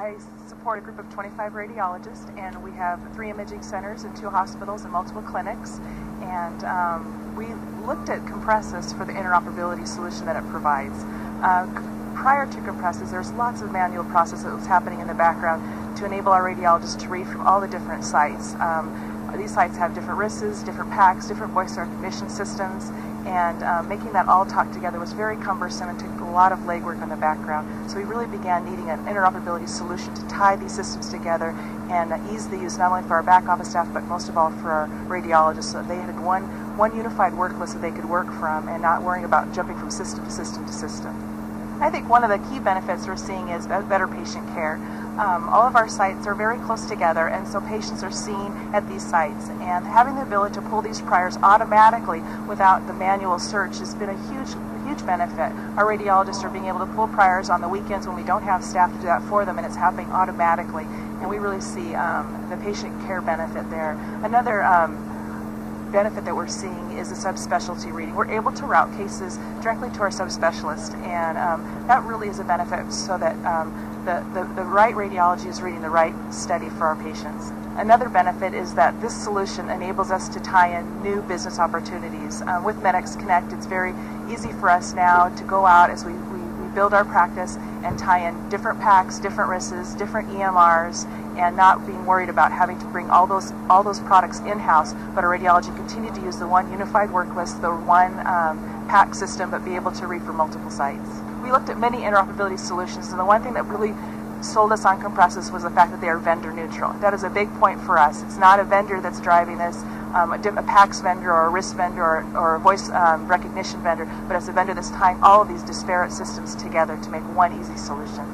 I support a group of 25 radiologists, and we have 3 imaging centers and 2 hospitals and multiple clinics. And we looked at Compressus for the interoperability solution that it provides. Prior to Compressus, there's lots of manual process that was happening in the background to enable our radiologists to read from all the different sites. These sites have different RISs, different PACS, different voice recognition systems, and making that all talk together was very cumbersome and took a lot of legwork on the background. So we really began needing an interoperability solution to tie these systems together and ease the use not only for our back office staff, but most of all for our radiologists, so that they had one unified work list that they could work from and not worrying about jumping from system to system to system. I think one of the key benefits we're seeing is better patient care. All of our sites are very close together, and so patients are seen at these sites, and having the ability to pull these priors automatically without the manual search has been a huge benefit. Our radiologists are being able to pull priors on the weekends when we don't have staff to do that for them, and it's happening automatically, and we really see the patient care benefit there. Another benefit that we're seeing is the subspecialty reading. We're able to route cases directly to our subspecialist, and that really is a benefit, so that the right radiology is reading the right study for our patients. Another benefit is that this solution enables us to tie in new business opportunities. With Medix Connect, it's very easy for us now to go out as we build our practice and tie in different PACS, different RISs, different EMRs, and not being worried about having to bring all those products in-house, but our radiology continue to use the one unified work list, the one PACS system, but be able to read from multiple sites. We looked at many interoperability solutions, and the one thing that really sold us on Compressus was the fact that they are vendor neutral. That is a big point for us. It's not a vendor that's driving this, a PACS vendor or a RIS vendor or a voice recognition vendor, but it's a vendor that's tying all of these disparate systems together to make one easy solution.